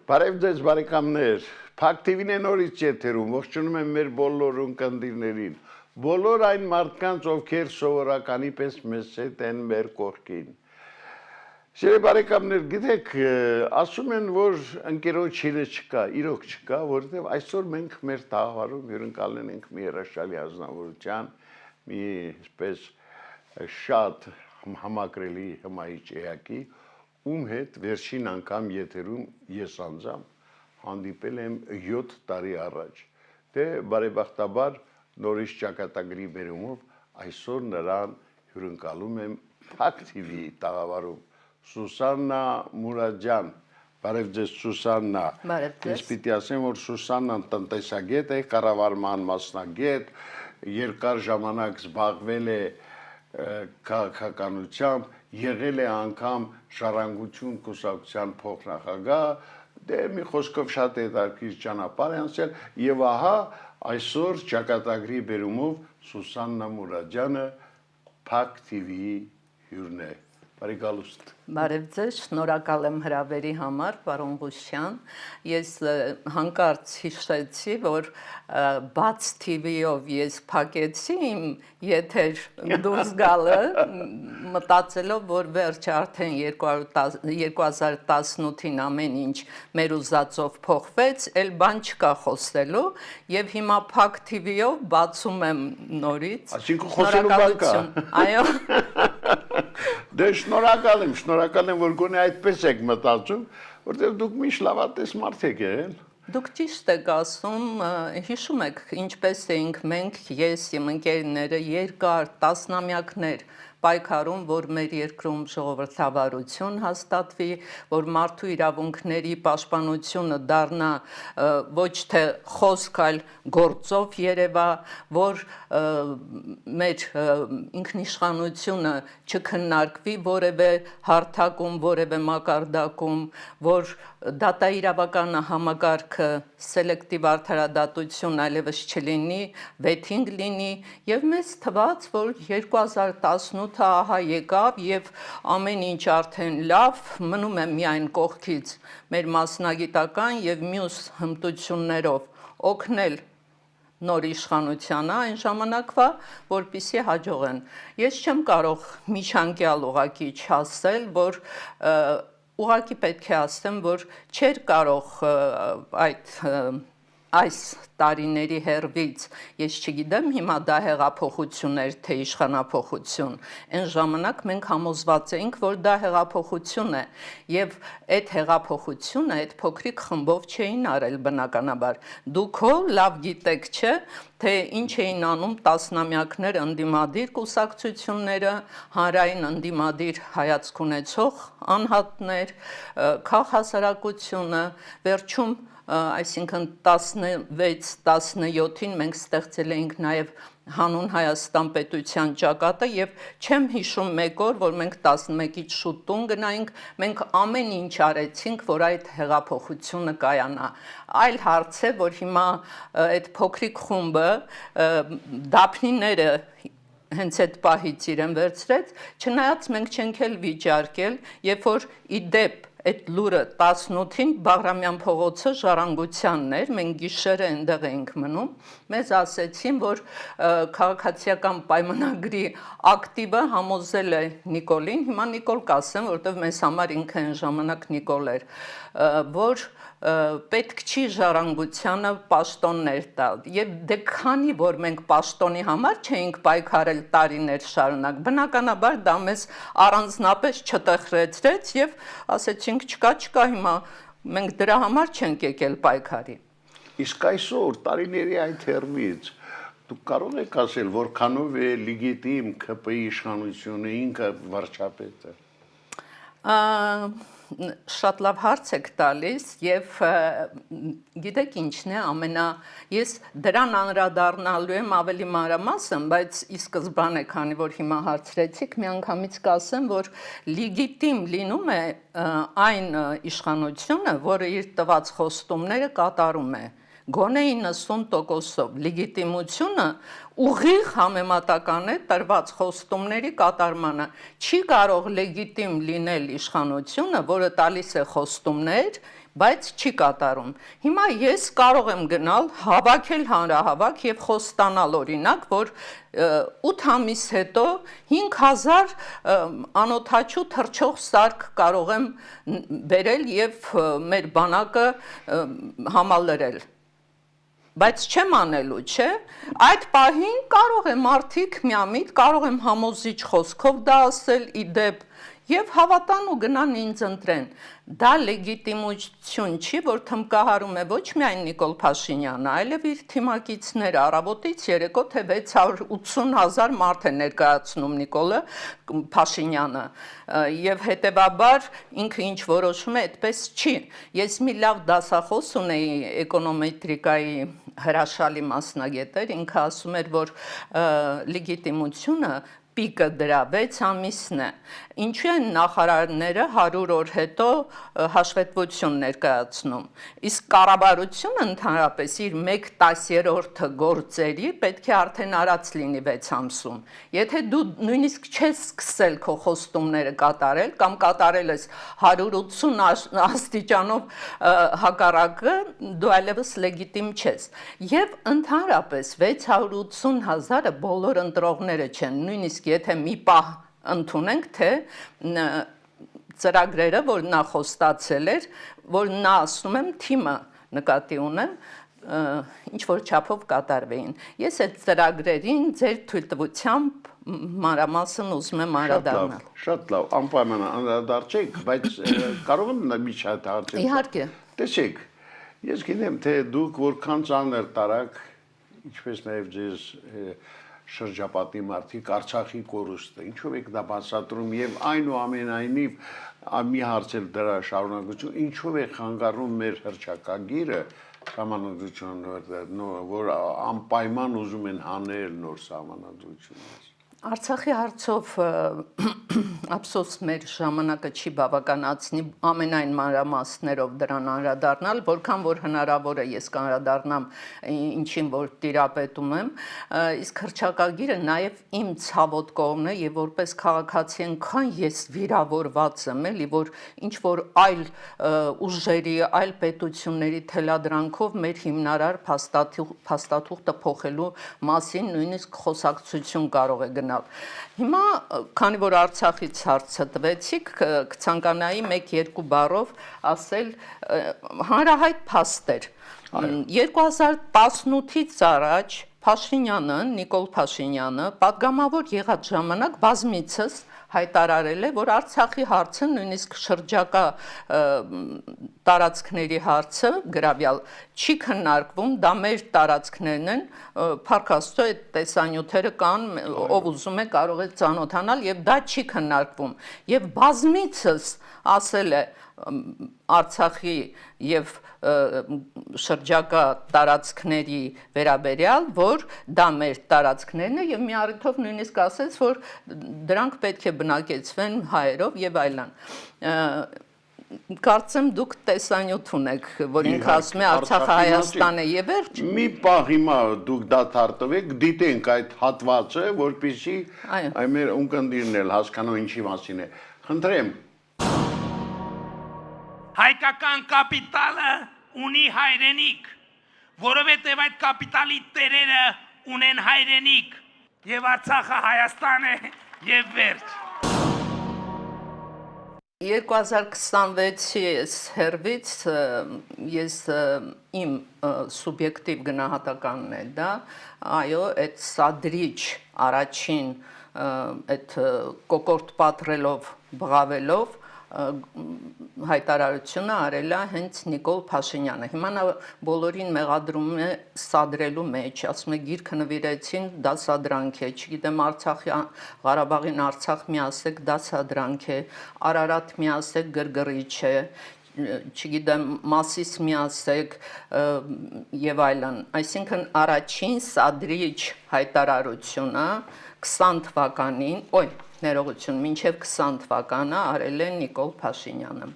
Բարև ձեզ բարեկամներ, Փակ TV-ն է նորից եթերում, ողջունում եմ մեր բոլոր ունկնդիրներին, բոլոր այն մարդկանց, ովքեր սովորականի պես մեզ հետ են մեր կողքին։ Սիրելի բարեկամներ, գիտեք, ասում են, որ ընկերոջ հիրը չկա, իրոք չկա, որովհետև այսօր մենք մեր տաղավարում հյուրընկալել ենք մի հրաշալի ազնվորության, մի այսպես շատ համակրելի հմայիչ էակի, ում հետ վերջին անգամ եթերում ես անձամբ հանդիպել եմ 7 տարի առաջ, դե բարեբախտաբար նորից ճակատագրի բերումով այսօր նրան հյուրընկալում եմ Փակ TV-ի տաղավարում, Սուսաննա Մուրադյան, բարև ձեզ Սուսաննա, ես պիտի ասեմ, որ Սուսաննան տնտեսագետ է, կառավարման մասնագետ, երկար ժամանակ զբաղվել է քաղաքականությամբ, եղել է անգամ Ժառանգություն կուսակցության փոխնախագահ, դե մի խոսքով շատ հետաքրքիր ճանապարհ է անցել եւ ահա այսօր ճակատագրի բերումով Սուսաննա Մուրադյանը Փակ TV-ի հյուրն է։ Բարեկալուստ։ Բարև ձեզ, շնորհակալ եմ հրավերի համար, պարոն Ղուշյան։ Ես հանկարծ հիշեցի, որ բաց TV-ով ես փակեցի իմ եթեր դուրս գալը, մտածելով, որ վերջ արդեն 2018-ին ամեն ինչ մեր ուզածով փոխվեց, էլ բան չկա խոսելու, եւ հիմա Փակ TV-ով բացում եմ նորից։ Այսինքն խոսելու բան կա։ Այո։ Դե շնորհակալ եմ, որ գոնե այդպես եք մտածում, որտեղ դուք միշտ լավատես մարդ եք եղել։ Դուք ճիշտ եք ասում, հիշում եք, ինչպես էինք մենք, ես իմ ընկերները երկար տասնամյակներ պայքարում, որ մեր երկրում ժողովրդավարություն հաստատվի, որ մարդու իրավունքների պաշտպանությունը դառնա ոչ թե խոսք, այլ գործով երևա, որ մեր ինքնիշխանությունը չքննարկվի որևէ հարթակում, որևէ մակարդակում, որ դատաիրավական համակարգը սելեկտիվ արդարադատություն այլևս չլինի, վեթինգ լինի, եւ մեզ թվաց, որ 2018-ը ահա եկավ եւ ամեն ինչ արդեն լավ, մնում է միայն կողքից մեր մասնագիտական եւ մյուս հմտություններով օգնել նոր իշխանությանը այն ժամանակվա, որպեսզի հաջողեն։ Ես չեմ կարող միջանկյալ ուղղակի չասել, որ ուղղակի պետք է ասեմ, որ չէր կարող այս տարիների հերվից, ես չգիտեմ հիմա դա հեղափոխություն էր, թե իշխանափոխություն, այն ժամանակ մենք համոզված էինք, որ դա հեղափոխություն է, եւ այդ հեղափոխությունը այդ փոքրիկ խմբով չէին արել բնականաբար, դուք լավ գիտեք, չէ, թե ինչ էին անում տասնամյակներ ընդդիմադիր կուսակցությունները, հանրային ընդդիմադիր հայացք ունեցող անհատներ, քաղաքահասարակությունը, վերջում այսինքն 16-17-ին մենք ստեղծել էինք նաև հանուն Հայաստան պետության ճակատը եւ չեմ հիշում մեկ օր, որ մենք 11-ից շուտ տուն գնայինք, մենք ամեն ինչ արեցինք, որ այդ հեղափոխությունը կայանա։ Այլ հարց է, որ հիմա այդ փոքրիկ խումբը դափնիները հենց այդ պահից իրեն վերցրեց, չնայած մենք չենք էլ վիճարկել, երբ որ իդեպ այդ լուրը 18-ին Բաղրամյան փողոցը ժառանգությանն էր, մենք գիշերը այնտեղ էինք մնում, մեզ ասեցին, որ քաղաքացիական պայմանագրի ակտիվը համոզել է Նիկոլին, հիմա Նիկոլ կասեմ, որովհետև մեզ համար ինքը այն ժամանակ Նիկոլ էր, որ պետք չի ժառանգությանը պաշտոններ տալ եւ դե քանի որ մենք պաշտոնի համար չէինք պայքարել տարիներ շարունակ բնականաբար դա մեզ առանձնապես չտխրեցրեց եւ ասեցինք չկա հիմա մենք դրա համար չենք եկել պայքարի իսկ այսօր տարիների այդ հերվից դուք կարող եք ասել որքանով է լեգիտիմ ԿՊ-ի իշխանությունը ինքը վարչապետը շատ լավ հարց եք տալիս եւ գիտեք ինչն է ես դրան անդրադառնալու եմ ավելի մանրամասն, բայց ի սկզբանե քանի որ հիմա հարցրեցիք, միանգամից կասեմ, որ լեգիտիմ լինում է այն իշխանությունը, որը իր տված խոստումները կատարում է գոնե 90%-ով լեգիտիմությունը ուղիղ համեմատական է տրված խոստումների կատարմանը չի կարող լեգիտիմ լինել իշխանությունը, որը տալիս է խոստումներ, բայց չի կատարում։ Հիմա ես կարող եմ գնալ, հավաքել հանրահավաք եւ խոստանալ օրինակ, որ 8 ամիս հետո 5000 անօթաչու թռչող սարք կարող եմ բերել եւ մեր բանակը համալրել։ Բայց չեմ անելու, չէ՞։ Այդ պահին կարող եմ արդիկ միամիտ, կարող եմ համոզիչ խոսքով դա ասել իդեպ եւ հավատան ու գնան ինձ ընտրեն։ Դա լեգիտիմություն չի, որ թմկահարում է ոչ միայն Նիկոլ Փաշինյանը, այլև իր թիմակիցները։ Առավոտից երեկո թե 680,000 մարդ է ներկայացնում Նիկոլը Փաշինյանը եւ հետեւաբար ինքը ինչ որոշում է, այդպես չի։ Ես մի լավ դասախոս ունեի էկոնոմետրիկայի հրաշալի մասնագետ էր, ինքը ասում էր, որ լեգիտիմությունը պիկը դրա 6 ամիսն է։ Ինչու են նախարարները 100 օր հետո հաշվետվություն ներկայացնում։ Իսկ կառավարությունը ընդհանրապես իր 1/10 գործերի պետք է արդեն արած լինի 6 ամսում։ Եթե դու նույնիսկ չես սկսել քո խոստումները կատարել կամ կատարել ես 180 աստիճանով հակառակը, դու այլևս լեգիտիմ չես։ Եվ ընդհանրապես 680,000-ը բոլոր ընտրողները չեն, նույնիսկ եթե մի պահ ընդունենք, թե ծրագրերը, որ նա խոստացել էր, որ նա ասում եմ թիմը նկատի ունեմ, ինչ որ չափով կատարվեին։ Ես այդ ծրագրերին ձեր թույլտվությամբ մանրամասն ուզում եմ անդրադառնալ։ Շատ լավ, անպայման անդրադարձեք, բայց կարող եմ մի շատ հարցեր։ Իհարկե։ Տեսեք, ես գիտեմ, թե դուք որքան ծանր տարաք, ինչպես նաև ձեզ շրջապատի մարդիկ Արցախի կորուստը, ինչով եք դա բացատրում եւ այնուամենայնիվ մի հարց էլ դրա շարունակություն, ինչով է խանգարում մեր հռչակագիրը համանadrություն, որ անպայման ուզում են հանել նոր համանadrություններ։ Արցախի հարցով ափսոս մեր ժամանակը չի բավականացնի ամենայն մանրամասներով դրան անդրադառնալ, որքան որ հնարավոր է ես կանդրադառնամ ինչին որ տիրապետում եմ, իսկ հռչակագիրը նաև իմ ցավոտ կողմն է եւ որպես քաղաքացի այնքան ես վիրավորված եմ, էլի որ ինչ որ այլ ուժերի, այլ պետությունների թելադրանքով մեր հիմնարար փաստաթուղթը փոխելու մասին նույնիսկ խոսակցություն կարող է գնալ։ Հիմա, քանի որ Արցախից հարցը տվեցիք, կցանկանայի 1-2 բառով ասել հանրահայտ փաստեր։ 2018-ից առաջ Փաշինյանը, Նիկոլ Փաշինյանը, պատգամավոր եղած ժամանակ բազմիցս հայտարարել է, որ Արցախի հարցը, նույնիսկ շրջակա տարածքների հարցը գրավյալ չի քննարկվում, դա մեր տարածքներն են, Փառք Աստծո այդ տեսանյութերը կան, ով ուզում է կարող է ծանոթանալ եւ դա չի քննարկվում։ Եվ բազմիցս ասել է Արցախի եւ շրջակա տարածքների վերաբերյալ, որ դա մեր տարածքներն է եւ մի առիթով նույնիսկ ասեց, որ դրանք պետք է բնակեցվեն հայերով եւ այլն։ Կարծեմ դուք տեսանյութ ունեք, որ ինքը ասում է Արցախը Հայաստան է եւ վերջ։ Մի պահ հիմա դուք դա թարթվեք, դիտենք այդ հատվածը, որպեսզի այ մեր ունկնդիրն էլ հասկանան ինչի մասին է։ Խնդրեմ։ Հայկական կապիտալը ունի հայրենիք, որովհետև այդ կապիտալի տերերը ունեն հայրենիք, եւ Արցախը Հայաստան է եւ վերջ։ 2026-ի հերվից ես իմ սուբյեկտիվ գնահատականն է դա, այո, այդ սադրիչ առաջին այդ կոկորտ պատրելով, բղավելով հայտարարությունը արել է հենց Նիկոլ Փաշինյանը։ Հիմա նա բոլորին մեղադրում է սադրելու մեջ, ասում է գիրքը նվիրեցին, դա սադրանք է, չգիտեմ Արցախի Ղարաբաղին Արցախ միասեք, դա սադրանք է, Արարատ միասեք գրգռիչ է, չգիտեմ Մասիս միասեք եւ այլն։ Այսինքն առաջին սադրիչ հայտարարությունը 20 թվականին, ներողություն, մինչև 20 թվականը արել է Նիկոլ Փաշինյանը։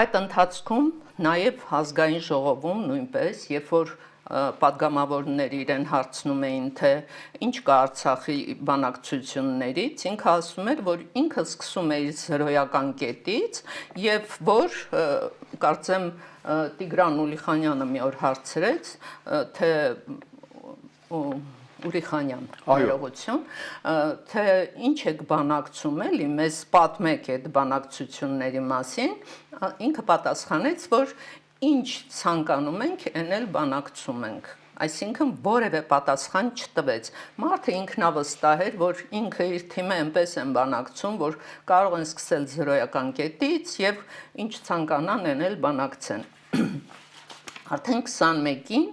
Այդ ընթացքում նաև ազգային ժողովում նույնպես, երբ որ պատգամավորները իրեն հարցնում էին, թե ինչ կա Արցախի բանակցություններից, ինքը ասում էր, որ ինքը սկսում է իր զրոյական կետից եւ որ կարծեմ Տիգրան Ուլիխանյանը մի օր հարցրեց, թե Ուրիխանյան, ներողություն, թե ինչ եք բանակցում էլի, մեզ պատմեք այդ բանակցությունների մասին, ինքը պատասխանեց, որ ինչ ցանկանում ենք, այն էլ բանակցում ենք, այսինքն որևէ պատասխան չտվեց, մարդը ինքնավստահ էր, որ ինքը իր թիմը այնպես են բանակցում, որ կարող են սկսել զրոյական կետից եւ ինչ ցանկանան, այն էլ բանակցեն, արդեն 21-ին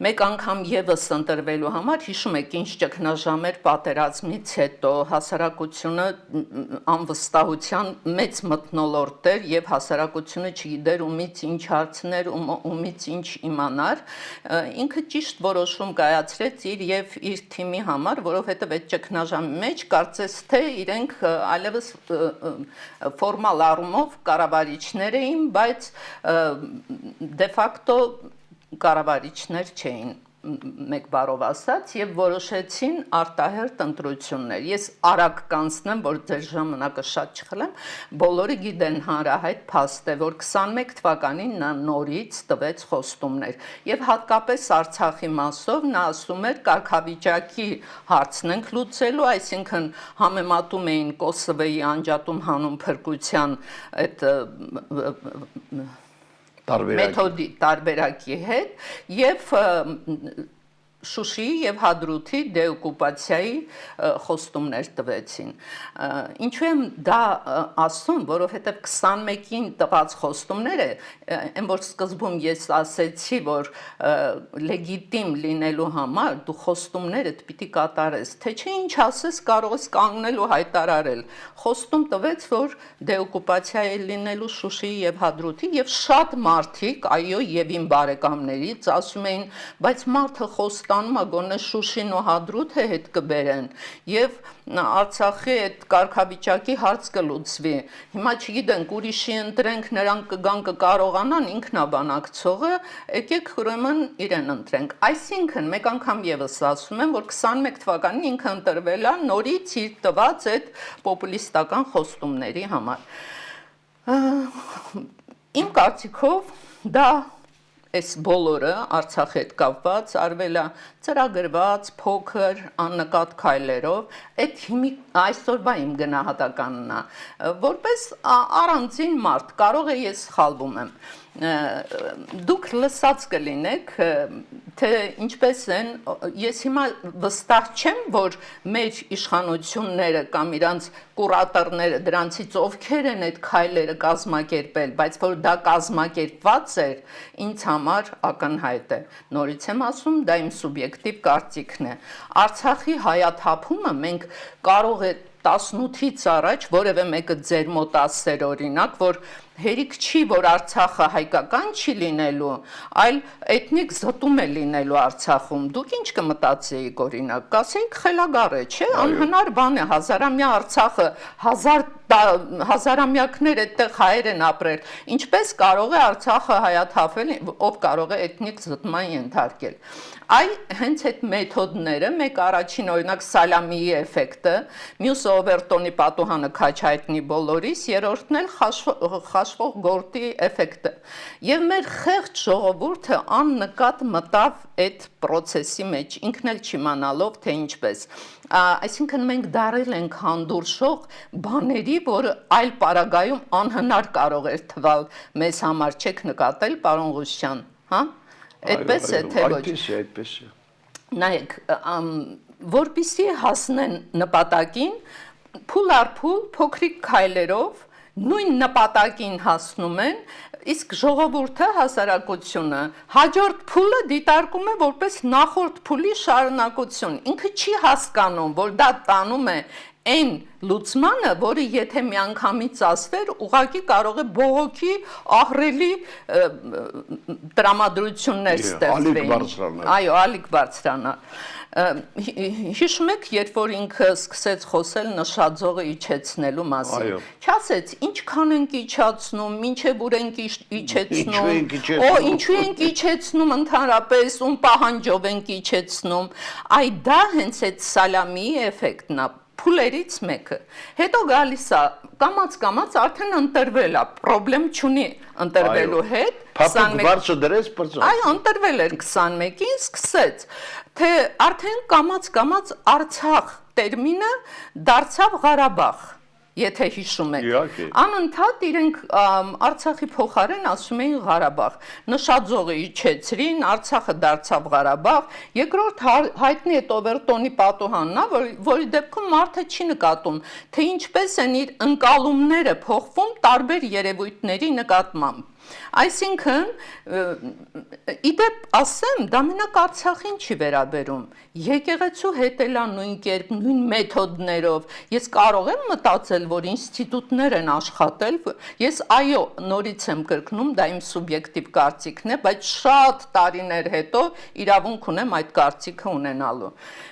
մեկ անգամ եւս ընտրվելու համար հիշում եք ինչ ճգնաժամ էր պատերազմից հետո հասարակությունը անվստահության մեծ մթնոլորտ էր եւ հասարակությունը չգիտեր ումից ինչ հարցներ ումից ինչ իմանար ինքը ճիշտ որոշում կայացրեց իր եւ իր թիմի համար որովհետեւ այդ ճգնաժամի մեջ կարծես թե իրենք այլևս ֆորմալ առումով կառավարիչներ էին բայց դե ֆակտո կառավարիչներ չէին մեկ բառով ասած եւ որոշեցին արտահերտ ընտրություններ ես արագ կանցնեմ որ ձեր ժամանակը շատ չխլեմ բոլորը գիտեն հանրահայտ փաստ է որ 21 թվականին նա նորից տվեց խոստումներ եւ հատկապես Արցախի մասով նա ասում էր կարգավիճակի հարցն ենք լուծելու այսինքն համեմատում էին Կոսովոյի անջատում հանուն փրկության այդ մեթոդի տարբերակի հետ եւ Շուշիի եւ Հադրութի դեօկուպացիայի խոստումներ տվեցին։ Ինչու եմ դա ասում, որովհետեւ 21-ին տված խոստումները, այն որ սկզբում ես ասեցի, որ լեգիտիմ լինելու համար դու խոստումներդ պիտի կատարես, թե չէ ինչ ասես կարող ես կանգնել ու հայտարարել։ Խոստում տվեց, որ դեօկուպացիա է լինելու Շուշիի եւ Հադրութի եւ շատ մարդիկ, այո, եւ իմ բարեկամներից ասում էին, բայց մարդը տանում է գոնե Շուշին ու Հադրութը հետ կբերեն եւ Արցախի այդ կարգավիճակի հարց կլուծվի հիմա չգիտենք ուրիշի ընտրենք նրանք կգան կկարողանան ինքնաբանակցողը եկեք ուրեմն իրեն ընտրենք այսինքն մեկ անգամ եւս ասում եմ որ 21 թվականին ինքը ընտրվել է նորից իր տված այդ պոպուլիստական խոստումների համար իմ կարծիքով դա Այս բոլորը Արցախի հետ կապված արվել է ծրագրված փոքր աննկատ քայլերով այդ այսօրվա իմ գնահատականն է որպես առանձին մարդ կարող է ես սխալվում եմ դուք լսած կլինեք թե ինչպես են ես հիմա վստահ չեմ որ մեր իշխանությունները կամ իրանց կուրատորները դրանցից ովքեր են այդ քայլերը կազմակերպել բայց որ դա կազմակերպված էր ինձ համար ակնհայտ է նորից եմ ասում դա իմ սուբյեկտիվ կարծիքն է Արցախի հայաթափումը մենք կարող է 18-ից առաջ որևէ մեկը ձեր մոտ ասեր օրինակ որ հերիք չի որ Արցախը հայկական չի լինելու այլ էթնիկ զտում է լինելու Արցախում դուք ինչ կմտածեիք օրինակ կասեիք խելագար է չէ անհնար բան է հազարամյա Արցախը հազարամյակներ այդտեղ հայեր են ապրել ինչպես կարող է Արցախը հայաթափել ով կարող է էթնիկ զտման ենթարկել այ հենց այդ մեթոդները մեկ առաջին օրինակ Սալամիի էֆեկտը մյուս Օվերտոնի պատուհանը քաչ հայտնի բոլորիս երրորդն էլ խաշվող գորտի էֆեկտը եւ մեր խեղճ ժողովուրդը աննկատ մտավ այդ process-ի մեջ ինքն էլ չիմանալով թե ինչպես այսինքն մենք դարել ենք հանդուրժող բաների որը այլ պարագայում անհնար կարող էր թվալ մեզ համար չեք նկատել պարոն Ղուշյան հա Այդպես է թե ոչ այդպես է նայեք որպեսզի հասնեն նպատակին փուլ առ փուլ փոքրիկ քայլերով նույն նպատակին հասնում են իսկ ժողովուրդը հասարակությունը հաջորդ փուլը դիտարկում է որպես նախորդ փուլի շարունակություն ինքը չի հասկանում որ դա տանում է այն լուծմանը, որը եթե միանգամից ասվեր, ուղղակի կարող է բողոքի ահռելի տրամադրություններ ստեղծվեն։ Այո, ալիք բարձրանա։ Հիշում եք, երբ որ ինքը սկսեց խոսել նշաձողը իջեցնելու մասին։ Այո։ Չասեց, ինչքան ենք իջացնում, մինչև ուր ենք Ինչու ենք իջեցնում, իջեցնում։ ինչու ենք իջեցնում ընդհանրապես, ում պահանջով ենք իջեցնում։ Այ դա հենց այդ սալամիի էֆեկտն է, փուլերից մեկը։ Հետո գալիս է, կամաց արդեն ընտրվել է, խնդրեմ չունի ընտրվելու հետ։ Փափուկ վարձը դրեց բրծած։ Այ ընտրվել էր 21-ին, սկսեց, թե արդեն կամաց Արցախ տերմինը դարձավ Ղարաբաղ, եթե հիշում եք։ Իհարկե։ Անընդհատ իրենք Արցախի փոխարեն ասում էին Ղարաբաղ։ Նշաձողը իջեցրին, Արցախը դարձավ Ղարաբաղ։ Երկրորդ հայտնի է Օվերտոնի պատուհանն է, որի դեպքում մարդը չի նկատում, թե ինչպես են իր ընկալումները փոխվում տարբեր երևույթների նկատմամբ։ Այսինքն, իդեպ ասեմ, դա մենակ Արցախին չի վերաբերում։ Եկեղեցու հետ էլ նույն կերպ, նույն մեթոդներով։ Ես կարող եմ մտածել, որ ինստիտուտներ են աշխատել, ես այո, նորից եմ կրկնում, դա իմ սուբյեկտիվ կարծիքն է, բայց շատ տարիներ հետո իրավունք ունեմ այդ կարծիքը ունենալու։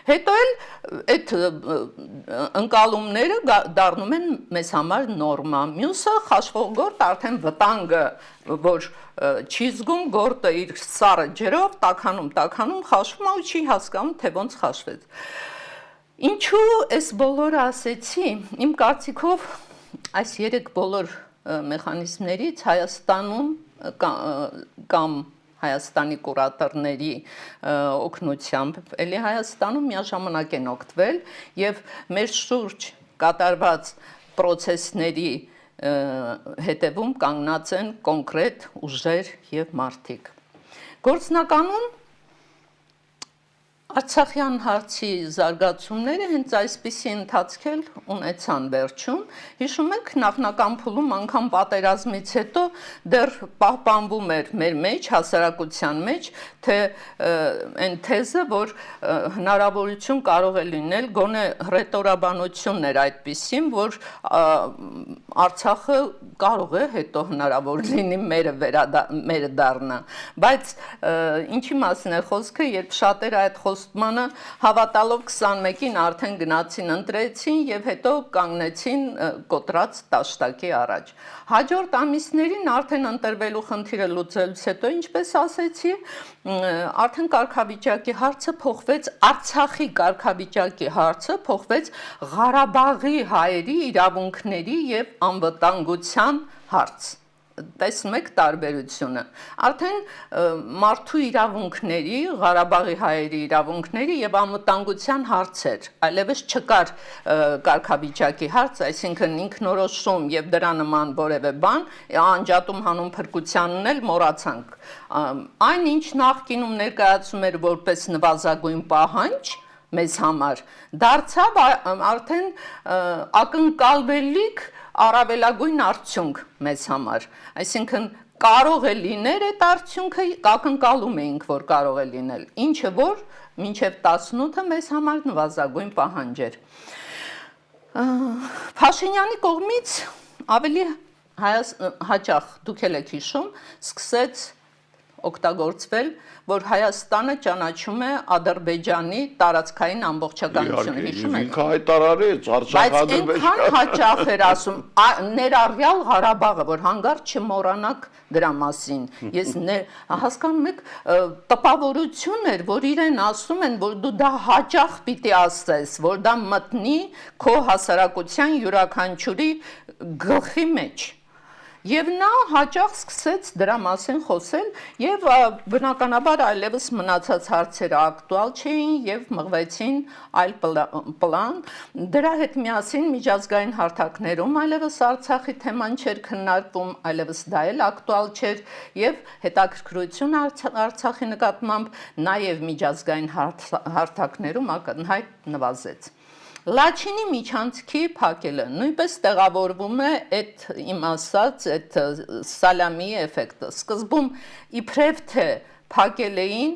Հետո էլ այդ ընկալումները դառնում են մեզ համար նորմա։ Մյուսը խաշխողգործ արդեն վտանգը, որ չի զգում գորտը իր սառը ջրով տաքանում խաշվում ու չի հասկանում, թե ոնց խաշվեց։ Ինչու այս բոլորը ասեցի, իմ կարծիքով այս երեք բոլոր մեխանիզմներից Հայաստանում կամ Հայաստանի կուրատորների օգնությամբ էլի Հայաստանում միաժամանակ են օգտվել եւ մեր շուրջ կատարված պրոցեսների հետևում կանգնած են կոնկրետ ուժեր եւ մարդիկ։ Գործնականում Արցախյան հարցի զարգացումները հենց այսպիսի ընթացք էլ ունեցան վերջում։ Հիշում եք, նախնական փուլում անգամ պատերազմից հետո դեռ պահպանվում էր մեր մեջ, հասարակության մեջ, թե այն թեզը, որ հնարավորություն կարող է լինել, գոնե հռետորաբանությունն էր այդպիսին, որ Արցախը կարող է հետո հնարավոր լինի մերը դառնա։ Բայց ինչի մասին է խոսքը, երբ շատերը այդ խոստմանը հավատալով 21-ին արդեն գնացին ընտրեցին եւ հետո կանգնեցին կոտրած տաշտակի առաջ։ Հաջորդ ամիսներին արդեն ընտրվելու խնդիրը լուծելուց հետո, ինչպես ասեցի, արդեն կարգավիճակի հարցը փոխվեց, Արցախի կարգավիճակի հարցը փոխվեց Ղարաբաղի հայերի իրավունքների եւ անվտանգության հարց։ Տեսնում եք տարբերությունը։ Արդեն մարդու իրավունքների, Ղարաբաղի հայերի իրավունքների եւ անվտանգության հարցեր, այլևս չկար կարգավիճակի հարց, այսինքն ինքնորոշում եւ դրա նման որևէ բան, անջատում հանուն փրկությանն էլ մոռացանք։ Այն ինչ նախկինում ներկայացում էր որպես նվազագույն պահանջ մեզ համար, դարձավ արդեն ակնկալվելիք առավելագույն արդյունք մեզ համար, այսինքն կարող է լինել այդ արդյունքը, ակնկալում էինք, որ կարող է լինել, ինչը որ մինչև 18-ը մեզ համար նվազագույն պահանջ էր։ Փաշինյանի կողմից ավելի հաճախ, դուք էլ եք հիշում, սկսեց օգտագործվել, որ Հայաստանը ճանաչում է Ադրբեջանի տարածքային ամբողջականությունը, հիշում եք։ Ինքը հայտարարեց, Արցախ-Ադրբեջան։ Բայց այնքան հաճախ էր ասում, ներառյալ Ղարաբաղը, որ հանգարտ չմոռանաք դրա մասին։ Ես հասկանում եք, տպավորություն էր, որ իրեն ասում են, որ դու դա հաճախ պիտի ասես, որ դա մտնի քո հասարակության յուրաքանչյուրի գլխի մեջ։ Եվ նա հաճախ սկսեց դրա մասին խոսել եւ բնականաբար այլևս մնացած հարցերը ակտուալ չէին եւ մղվեցին այլ պլան։ Դրա հետ միասին միջազգային հարթակներում այլևս Արցախի թեման չէր քննարկվում, այլևս դա էլ ակտուալ չէր եւ հետաքրքրություն Արցախի նկատմամբ նաեւ միջազգային հարթակներում ակնհայտ նվազեց։ Լաչինի միջանցքի փակելը նույնպես տեղավորվում է այդ իմ ասած այդ սալամի էֆեկտը։ Սկզբում իբրև թե փակել էին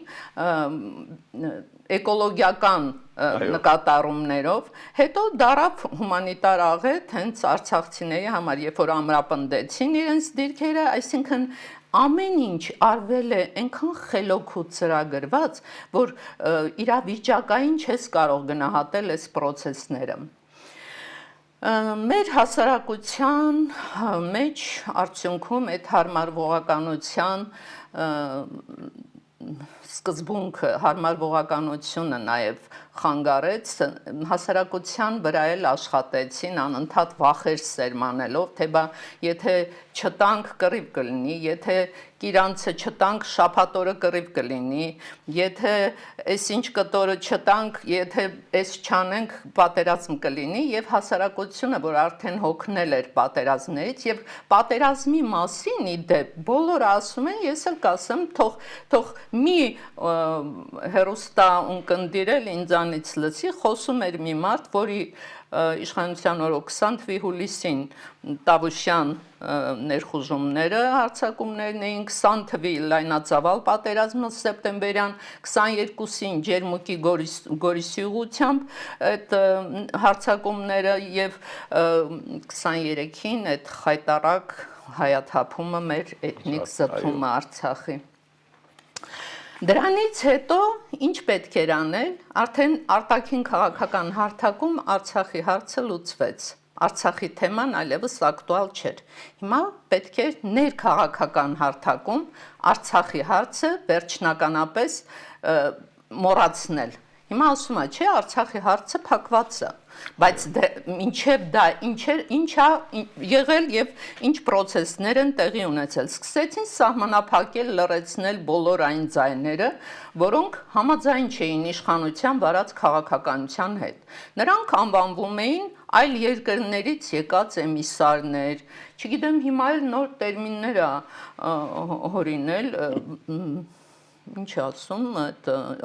էկոլոգիական նկատառումներով, հետո դարավ հումանիտար աղետ հենց արցախցիների համար, երբ որ ամրապնդեցին իրենց դիրքերը, այսինքն ամեն ինչ արվել է այնքան խելոք ու ծրագրված, որ իրավիճակային չես կարող գնահատել այս process-ները։ Մեր հասարակության մեջ արդյունքում այդ հարմարվողականության սկզբունքը, հարմարվողականությունը նաև խանգարեց, հասարակության վրա էլ աշխատեցին անընդհատ վախեր սերմանելով, թե բա եթե չտանք կռիվ կլինի, եթե կիրանցը չտանք շաբաթօրը կռիվ կլինի, եթե այսինչ կտորը չտանք, եթե այս չանենք պատերազմ կլինի եւ հասարակությունը, որ արդեն հոգնել էր պատերազմներից եւ պատերազմի մասին ի դեպ բոլորը ասում են, ես էլ կասեմ, թող մի հերոստա ունկնդիրել ինձանից լսի, խոսում էր մի մարդ, որի իշխանության օրոք 20 հուլիսին Տավուշյան ներխուժումները հարձակումներն էին, 20 թվի լայնածավալ պատերազմը սեպտեմբերյան, 22-ին Ջերմուկի Գորիսի ուղությամբ այդ հարձակումները եւ 23-ին այդ խայտարակ հայաթափումը մեր էթնիկ զտումը Արցախի։ Դրանից հետո ինչ պետք էր անել, արդեն արտաքին քաղաքական հարթակում Արցախի հարցը լուծվեց, Արցախի թեման այլևս ակտուալ չէր, հիմա պետք էր ներքաղաքական հարթակում Արցախի հարցը վերջնականապես մոռացնել, հիմա ասում է, չէ, Արցախի հարցը փակված է, բայց մինչև դա ինչ է եղել եւ ինչ process-ներ են տեղի ունեցել, սկսեցին սահմանափակել, լռեցնել բոլոր այն ձայները, որոնք համաձայն չէին իշխանության վարած քաղաքականության հետ։ Նրանք անվանվում էին այլ երկրներից եկած էմիսարներ, չգիտեմ հիմա էլ նոր տերմիններ է հորինել, ինչ ասում,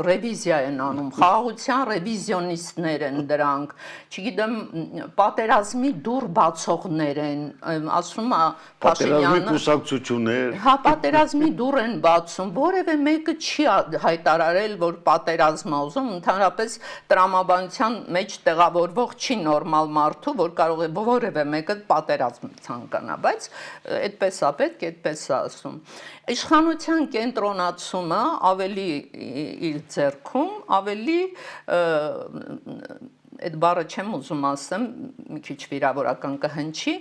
ռևիզիա են անում, խաղաղության ռևիզիոնիստներ են դրանք, չգիտեմ, պատերազմի դուռ բացողներ են, ասում է Փաշինյանը, պատերազմի կուսակցություններ, հա, պատերազմի դուռ են բացում, որևէ մեկը չի հայտարարել, որ պատերազմ է ուզում, ընդհանրապես տրամաբանության մեջ տեղավորվող չի նորմալ մարդու, որ կարող է որևէ մեկը պատերազմ ցանկանա, բայց այդպես է պետք, այդպես է ասում։ Իշխանության կենտրոնացումը ավելի իր ձեռքում, ավելի այդ բառը չեմ ուզում ասեմ, մի քիչ վիրավորական կհնչի,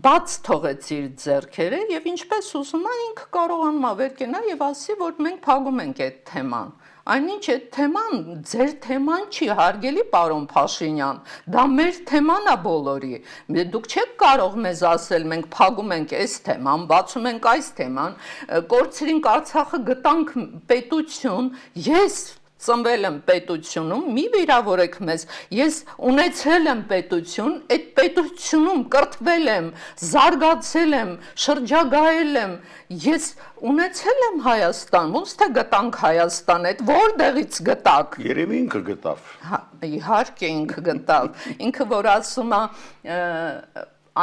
բաց թողեց իր ձեռքերը եւ ինչպես ուզում է ինքը կարողանում է վեր կենալ եւ ասի, որ մենք փակում ենք այդ թեման։ Այնինչ այդ թեման, ձեր թեման չի, հարգելի պարոն Փաշինյան, դա մեր թեման է բոլորի, դուք չեք կարող մեզ ասել, մենք փակում ենք այս թեման, բացում ենք այս թեման, կորցրինք Արցախը, գտանք պետություն, ես ծնվել եմ պետությունում, մի վիրավորեք մեզ, ես ունեցել եմ պետություն, այդ պետությունում կրթվել եմ, զարգացել եմ, շրջագայել եմ, ես ունեցել եմ Հայաստան, ոնց թե գտանք Հայաստան, այդ որտեղից գտաք։ Երևի ինքը գտավ։ Հա, իհարկե ինքը գտավ, ինքը որ ասում է,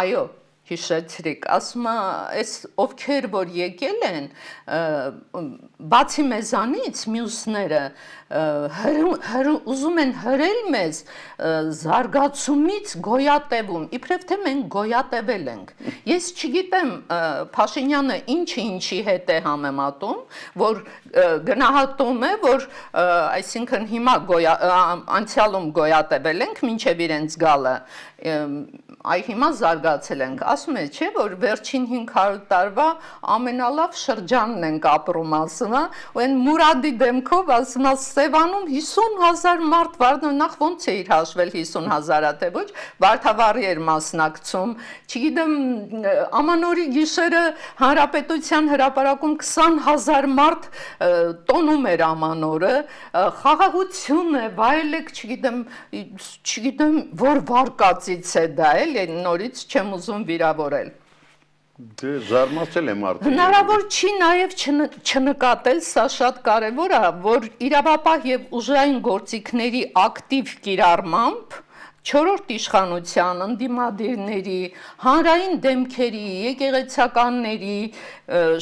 այո, հիշեցրիք, ասում է, այս ովքեր որ եկել են, բացի մեզանից մյուսները ուզում են հրել մեզ զարգացումից գոյատևում, իբրև թե մենք գոյատևել ենք։ Ես չգիտեմ Փաշինյանը ինչի հետ է համեմատում, որ գնահատում է, որ այսինքն հիմա անցյալում գոյատևել ենք, մինչև իրենց գալը, այ հիմա զարգացել ենք, ասում է, չէ, որ վերջին 500 տարվա ամենալավ շրջանն ենք ապրում, ասում է, ու այն Մուրադի դեմքով ասում է, Սևանում 50,000 մարդ վարդն նախ ոնց է իր հաշվել 50,000-ը, թե ոչ, Վարդավառի էր մասնակցում, չգիտեմ, ամանորի գիշերը Հանրապետության հրապարակում 20,000 մարդ տոնում էր ամանորը, խաղաղություն է, վայելեք, չգիտեմ, որ վարկածից է դա, նորից չեմ ուզում վիրավորել։ Դե զարմացել եմ արդեն։ Հնարավոր չի նաև չնկատել, սա շատ կարևոր է, որ իրավապահ եւ ուժային գործիքների ակտիվ կիրառմամբ չորրորդ իշխանության ընդդիմադիրների, հանրային դեմքերի, եկեղեցականների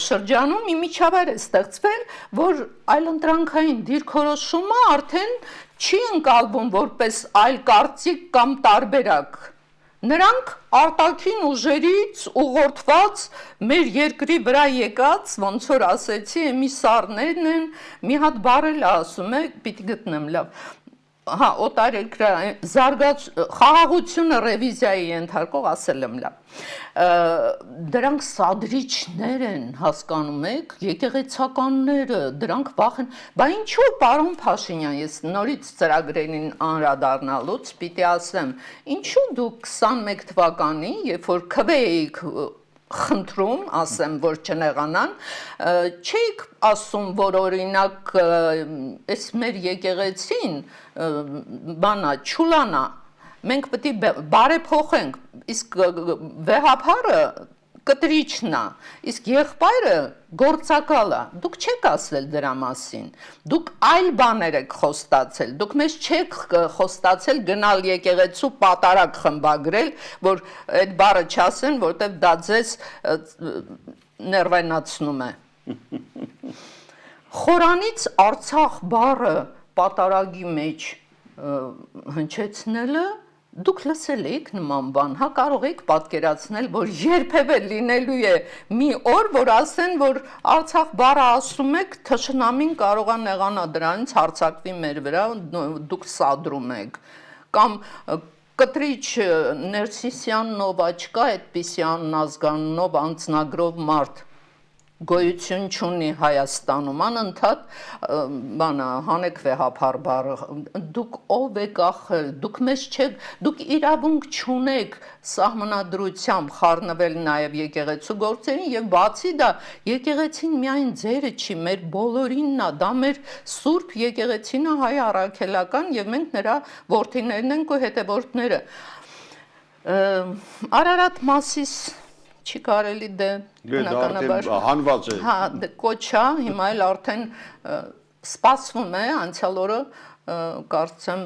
շրջանում միջավայր է ստեղծվել, որ այլընտրանքային դիրքորոշումը արդեն չի ընկալվում որպես այլ կարծիք կամ տարբերակ։ Նրանք արտաքին ուժերից ուղղորդված մեր երկրի վրա եկած, ոնց որ ասեցի, էմիսարներն են, մի հատ բառ էլ ասում է, պիտի գտնեմ լավ։ Հա, խաղաղությունը ռևիզիայի ենթարկող ասել եմ լավ։ Դրանք սադրիչներ են, հասկանում եք, եկեղեցականները, դրանք վախեն, բա ինչու պարոն Փաշինյան, ես նորից ծրագրերին անդրադառնալուց պիտի ասեմ, ինչու դուք 21 թվականին, երբ որ քվեիք խնդրում, ասեմ, որ չնեղանան, չէիք ասում, որ օրինակ այս մեր եկեղեցին բանա, չուլանա, մենք պետք է բարեփոխենք, իսկ վեհափարը կտրիչն է, իսկ եղբայրը գործակալը, դուք չեք ասել դրա մասին, դուք այլ բաներ եք խոստացել, դուք մեզ չեք խոստացել գնալ եկեղեցու պատարակ խմբագրել, որ այդ բառը չասեն, որտեղ դա ձեզ ներվայնացնում է։ Խորանից Արցախ բառը պատարագի մեջ հնչեցնելը դուք լսել եք նման բան, հա կարող եք պատկերացնել, որ երբևէ լինելու է մի օր, որ ասեն, որ Արցախ բառը ասում եք, թշնամին կարող է նեղանա դրանից հարձակվի մեր վրա, դուք սադրում եք, կամ կտրիչ Ներսիսյանով աչկա, այդպիսի անազգանունով անձնագրով մարդ գոյություն չունի Հայաստանում, անընդհատ բանա, հանեք վեհափար բառը, դուք ով եք ախել, դուք մեզ չեք, դուք իրավունք չունեք սահմանադրությամբ խառնվել նաև եկեղեցու գործերին եւ բացի դա եկեղեցին միայն ձերը չի, մեր բոլորինն է, դա մեր սուրբ եկեղեցին է հայ առաքելական եւ մենք նրա որդիներն ենք ու հետևորդները։ Արարատ Մասիս չի կարելի դե բնականաբար հանված է։ Հա, դե կոչա, հիմա էլ արդեն սպասվում է անցյալ օրը կարծեմ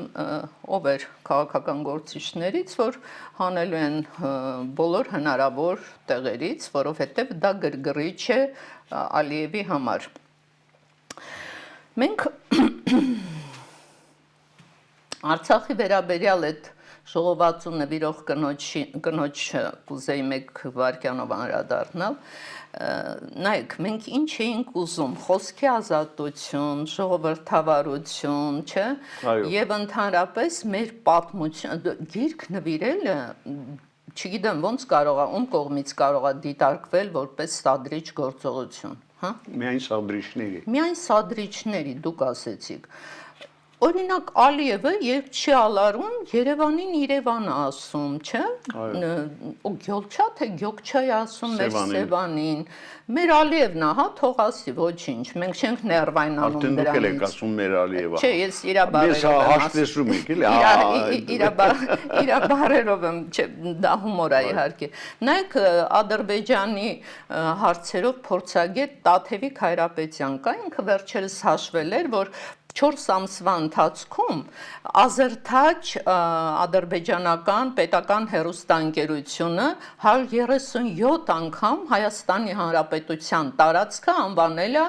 ով էր քաղաքական գործիչներից, որ հանելու են բոլոր հնարավոր տեղերից, որովհետև դա գրգռիչ է Ալիևի համար։ Մենք Արցախի վերաբերյալ այդ ժողովածու նվիրող կնոջ կուզեի մեկ վարքյանով անդրադառնալ, նայեք, մենք ինչ էինք ուզում, խոսքի ազատություն, ժողովրդավարություն, չէ, եւ ընդհանրապես մեր պատմություն, գիրք նվիրելը, չգիտեմ ոնց կարող է, ում կողմից կարող է դիտարկվել որպես սադրիչ գործողություն, հա? Միայն սադրիչների։ Միայն սադրիչների, դուք ասեցիք։ Օրինակ Ալիևը երբ չի ալարում Երևանին Երևան ասում, չէ՞։ Ու Գյոլչա թե Գյոկչա է ասում մեր Սևանին։ Մեր Ալիևն է, հա, թող ասի, ոչինչ, մենք չենք ներվայնանում դրանից։ Արդեն դուք եք ասում մեր Ալիևը։ Չէ, ես իր բառերով եմ հաշտեսում եք, էլի։ Իր բառերով եմ, չէ, դա հումոր է իհարկե։ Նայեք Ադրբեջանի հարցերով փորձագետ Տաթևիկ Հայրապետյան կա, ինքը վերջերս հաշվել էր, որ 4 ամսվա ընթացքում Ազերթաչ ադրբեջանական պետական հեռուստաընկերությունը 137 անգամ Հայաստանի Հանրապետության տարածքը անվանել է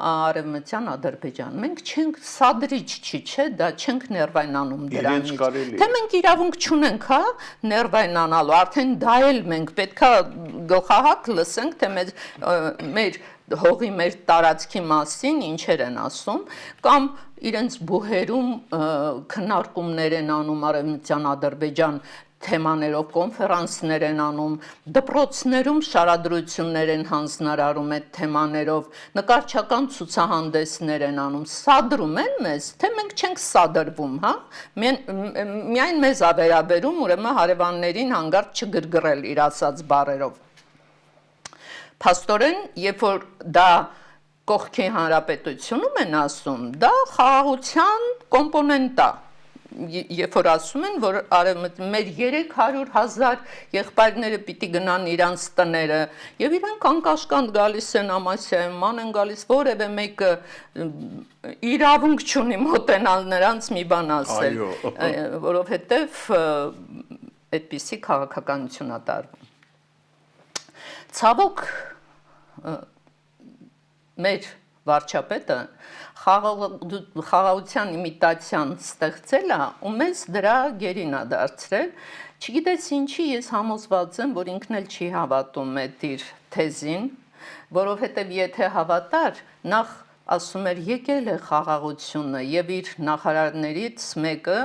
Արևմտյան Ադրբեջան։ Մենք չենք սադրիչ չի, չէ, դա չենք ներվայնանում դրանից։ Թե մենք իրավունք չունենք, հա, ներվայնանալու, արդեն դա էլ մենք պետքա գլխահակ լսենք, թե մեր հողի մեր տարածքի մասին ինչեր են ասում, կամ իրենց բուհերում քննարկումներ են անում Արևմտյան Ադրբեջան թեմաներով, կոնֆերանսներ են անում, դպրոցներում շարադրություններ են հանձնարարում այդ թեմաներով, նկարչական ցուցահանդեսներ են անում, սադրում են մեզ, թե մենք չենք սադրվում, հա? Միայն մեզ է վերաբերում, ուրեմն հարևաններին հանգարտ չգրգռել իր ասած բառերով։ Փաստորեն, երբ որ դա կողքի հանրապետությունում են ասում, դա խաղաղության կոմպոնենտ է, երբ որ ասում են, որ մեր 300,000 եղբայրները պիտի գնան իրանց տները, եւ իրանք անկաշկանդ գալիս են Ամասիայում, ման են գալիս, որևէ մեկը իրավունք չունի մոտենալ նրանց մի բան ասել, որովհետեւ այդպիսի քաղաքականություն է տարվում։ Ցավոք մեր վարչապետը խաղաղության իմիտացիան ստեղծելա ու մեզ դրա գերին է դարձրել, չգիտես ինչի ես համոզված եմ, որ ինքն էլ չի հավատում այդ իր թեզին, որովհետև եթե հավատար, նախ ասում էր եկել է խաղաղությունը եւ իր նախարարներից մեկը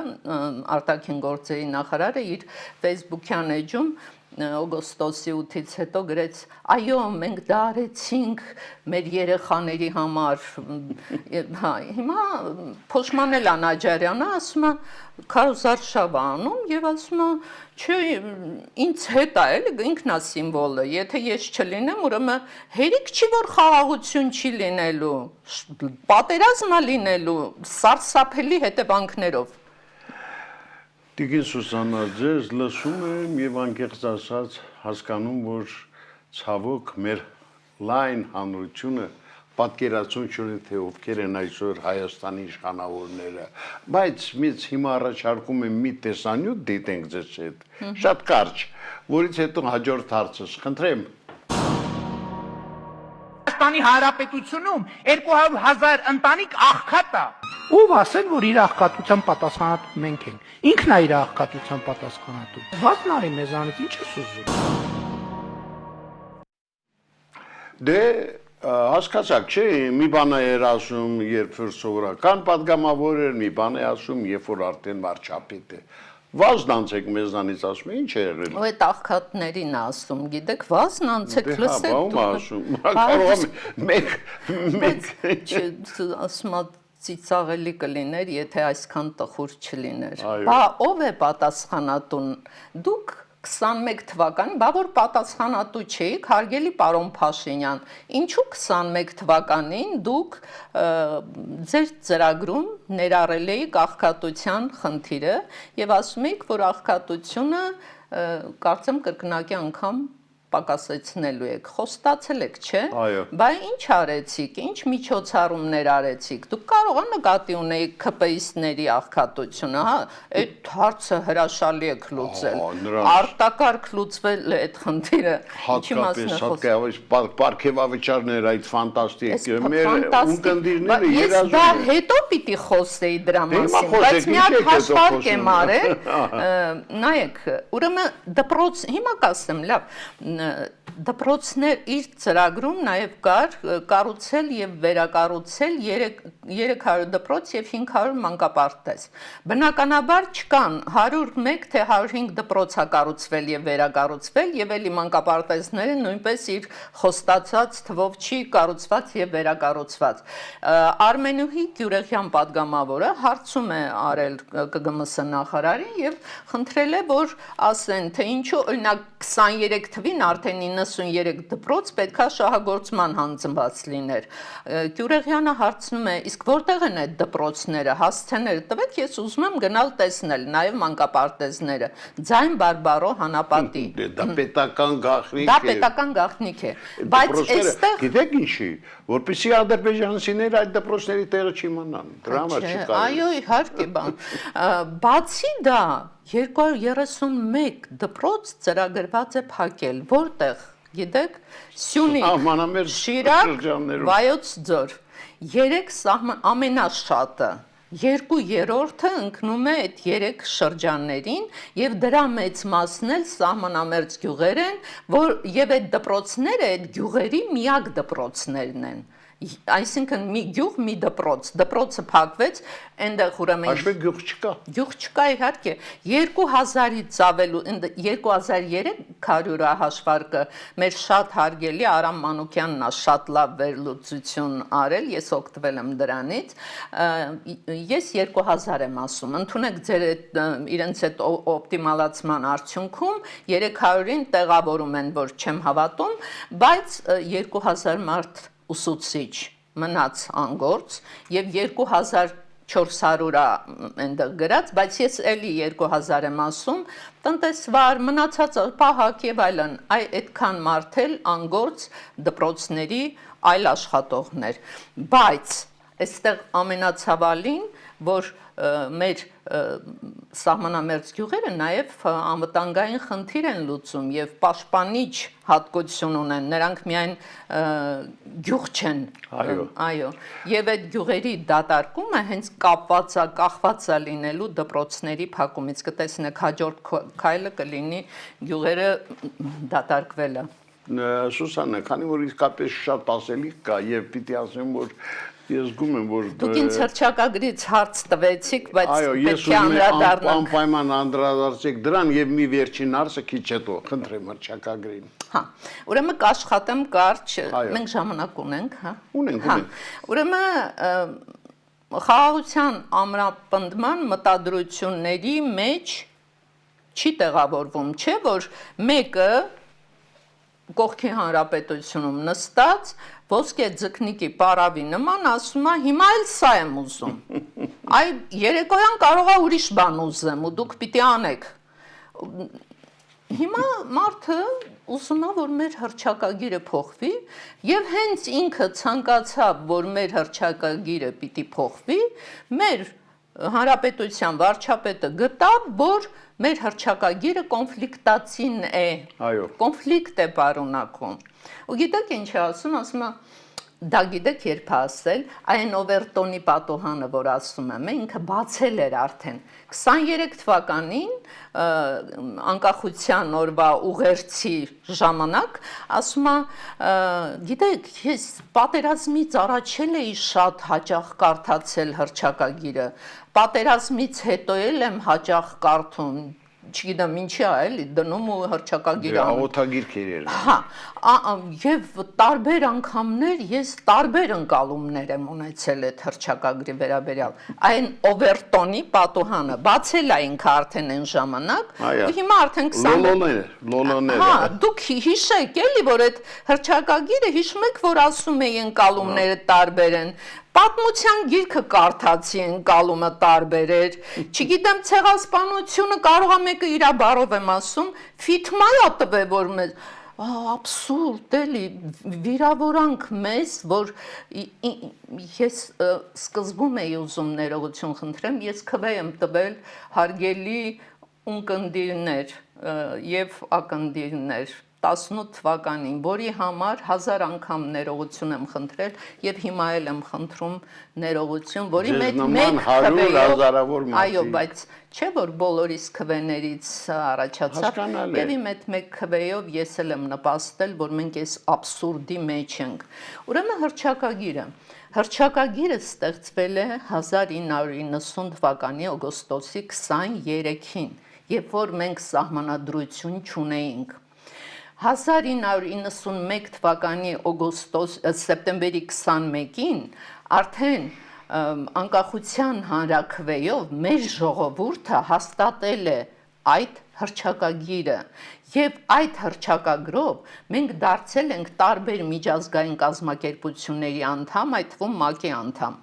արտաքին գործերի նախարարը իր Facebook-յան էջում օգոստոսի 8-ից հետո գրեց այո մենք դա արեցինք մեր երեխաների համար հա հիմա Փոշմանել Անաջարյանը ասում է Քարոզարշավ անում եւ ասում է չէ ինձ հետ է էլի ինքն է սիմվոլը եթե ես չլինեմ ուրեմն հերիք չի որ խաղաղություն չի լինելու պատերազմ է լինելու սարսափելի հետևանքներով Տիկին Սուսաննա, ձեզ լսում եմ եւ անկեղծ ասած հասկանում, որ ցավոք մեր լայն հանրությունը պատկերացում չունի թե ովքեր են այսօր Հայաստանի իշխանավորները, բայց մեծ հիմա առաջարկում եմ մի տեսանյութ դիտենք ձեզ հետ, շատ կարճ, որից հետո հաջորդ հարցս, խնդրեմ Հայաստանի Հանրապետությունում 200,000 ընտանիք աղքատ է։ Ով ասել, որ իր աղքատության պատասխանատու մենք ենք։ Ինքն է իր աղքատության պատասխանատու։ Ված նարի մեզանից ինչ ես ուզում։ Դե հասկացաք, չէ, մի բան է ասում, երբ որ սովորական падգամավոր էր, մի բան է ասում, երբ որ արդեն վարչապետ է։ Վազնանցեք մեզանից ասում է, ինչ է եղել։ Ու այդ աղքատներին ասում, գիտեք, վազնանցեք, լսեք։ Բա ում ասում։ Կարող եմ ասում ծիծաղելի կլիներ, եթե այսքան տխուր չլիներ։ Բա ով է պատասխանատուն։ Դուք 21 թվականին, բա որ պատասխանատու չէիք, հարգելի պարոն Փաշինյան, ինչու 21 թվականին դուք ձեր ծրագրում ներառել էիք աղքատության խնդիրը եւ ասում եք, որ աղքատությունը կարծեմ կրկնակի անգամ պակասեցնելու եք, խոստացել եք, չէ՞։ Բա ինչ արեցիք, ինչ միջոցառումներ արեցիք։ Դուք կարող եք նկատի ունեիք ԿՊԻ-սների աղքատությունը, հա, այդ հարցը հրաշալի եք լուծել։ Արտակարգ լուծվել է այդ խնդիրը։ Ինչի մասին է խոսքը։ Պարգևավճարներ այդ ֆանտաստիկ։ Մեր ունկնդիրները երազում են։ Ես դա հետո պիտի խոսեի դրա մասին, բայց մի հատ հաշվարկ եմ արել։ Նայեք, ուրեմն դպրոց, հիմա կասեմ, լավ դպրոցներ իր ծրագրում նաև կար կառուցել եւ վերակառուցել 300 դպրոց եւ 500 մանկապարտեզ։ Բնականաբար չկան 101 թե 105 դպրոց է կառուցվել եւ վերակառուցվել եւ էլի մանկապարտեզները նույնպես իր խոստացած թվով չի կառուցված եւ վերակառուցված։ Արմենուհի Գյուրեխյան падգամավորը հարցում է արել ԿԳՄՍ նախարարին եւ խնդրել է որ ասեն թե ինչու օրինակ 23 թվին արդեն 93 դպրոց պետքա շահագործման հանձնված լիներ։ Գյուրեխյանը հարցնում է, իսկ որտեղ են այդ դպրոցները, հասցեները տվեք, ես ուզում եմ գնալ տեսնել, նաև մանկապարտեզները։ Ձայն բարբարո հանապատի։ Դա պետական գաղտնիք է։ Դա պետական գաղտնիք է։ Բայց այստեղ գիտեք ինչի, որպեսզի ադրբեջանցիները այդ դպրոցների տեղը չիմանան։ Դրա համար չի կարող։ Այո, իհարկե, բան։ Բացի դա 231 դպրոց ծրագրված է փակել, որտեղ, գիտեք, Սյունիք, Շիրակ, Վայոց ձոր, 3 սահման ամենաշատը, 2/3-ը ընկնում է այդ 3 շրջաններին եւ դրա մեծ մասն էլ սահմանամերձ գյուղեր են, որ եւ այդ դպրոցները այդ գյուղերի միակ դպրոցներն են։ Այսինքն մի գյուղ, մի դպրոց, դպրոցը փակվեց, այնտեղ ուրեմն Հաշվեք գյուղ չկա։ Գյուղ չկա իհարկե 2000-ից ավել 2300-ը հաշվարկը մեր շատ հարգելի Արամ Մանուկյանն է շատ լավ վերլուծություն արել, ես օգտվել եմ դրանից։ Ես 2000 եմ ասում, ընդունեք ձեր իրենց այդ օպտիմալացման արդյունքում 300-ին տեղավորում են, որ չեմ հավատում, բայց 2000 մարդ ուսուցիչ մնաց անգործ եւ 2000 400-ը այնտեղ գրած, բայց ես էլի 2000 եմ ասում, տնտեսվար, մնացածը պահակ եւ այլն, այդքան մարդել անգործ դպրոցների այլ աշխատողներ, բայց այստեղ ամենացավալին, որ մեր սահմանամերձ գյուղերը նաև անվտանգային խնդիր են լուծում եւ պաշտպանիչ հատկություն ունեն, նրանք միայն գյուղ չեն, այո, եւ այդ գյուղերի դատարկումը հենց կախված է լինելու դպրոցների փակումից, կտեսնեք հաջորդ քայլը կլինի գյուղերը դատարկվելը։ Սուսաննա, քանի որ իսկապես շատ ասելիք կա եւ պիտի ասեմ, որ ես զգում եմ, որ դուք ինձ հռչակագրից հարց տվեցիք, բայց պետք է անդրադառնանք։ Անպայման անդրադարձեք դրան եւ մի վերջին հարցը քիչ հետո, խնդրեմ հռչակագրին։ Հա, ուրեմն կաշխատեմ կարճ, մենք ժամանակ ունենք, հա։ Ունենք։ Ուրեմն խաղաղության ամրապնդման մտադրությունների մեջ չի տեղավորվում, չէ՞ որ մեկը կողքի հանրապետությունում նստած ոսկե ձկնիկի պարավի նման ասում է հիմա էլ սա եմ ուզում, այ երեկոյան կարող է ուրիշ բան ուզեմ ու դուք պիտի անեք, հիմա մարդը ուզում է, որ մեր հռչակագիրը փոխվի եւ հենց ինքը ցանկացավ, որ մեր հռչակագիրը պիտի փոխվի, մեր հանրապետության վարչապետը գտավ, որ մեր հռչակագիրը կոնֆլիկտացին է, կոնֆլիկտ է պարունակում, ու գիտեք ինչ է ասում է, դա գիտեք երբ ասել, այն Օվերտոնի պատոհանը, որ ասում եմ, ինքը բացել էր արդեն 23 թվականին անկախության օրվա ուղերձի ժամանակ, ասում է, գիտեք, ես պատերազմից առաջ էի շատ հաճախ կարդացել հռչակագիրը, պատերազմից հետո եմ հաճախ կարդում, չգիտեմ ինչի է էլի դնում ու հռչակագիր անում։ Աղոթագիրքեր։ Հա, եւ տարբեր անգամներ ես տարբեր ընկալումներ եմ ունեցել այդ հռչակագրի վերաբերյալ։ Այն Օվերտոնի պատոհանը բացել է ինքը արդեն այն ժամանակ, ու հիմա արդեն 20 լոլոները։ Հա, դուք հիշեք էլի, որ այդ հռչակագիրը հիշում եք, որ ասում էի ընկալումները տարբեր են։ Պատմության գիրքը կարդացի ընկալումը տարբեր էր, չգիտեմ ցեղասպանությունը կարող է մեկը իր բառով եմ ասում, ֆիթմայա տվե որ մեզ абսուրդ էլի վիրավորանք մեզ, որ ես սկզբում էի ուզում ներողություն խնդրեմ, ես քվե եմ տվել հարգելի ունկնդիրներ եւ ակնդիրներ 18 թվականին, որի համար 1000 անգամ ներողություն եմ խնդրել եւ հիմա էլ եմ խնդրում ներողություն, որի մեջ մեկ հազարավոր մարդի։ Այո, բայց չէ որ բոլորիս քվեներից առաջացավ եւ իմ այդ մեկ քվեով ես էլ եմ նպաստել, որ մենք այս абսուրդի մեջ ենք։ Ուրեմն հռչակագիրը ստեղծվել է 1990 թվականի օգոստոսի 23-ին, երբ որ մենք սահմանադրություն չունեինք։ 1991 թվականի սեպտեմբերի 21-ին արդեն անկախության հանրաքվեով մեր ժողովուրդը հաստատել է այդ հռչակագիրը եւ այդ հռչակագրով մենք դարձել ենք տարբեր միջազգային կազմակերպությունների անդամ, այդ թվում ՄԱԿ-ի անդամ։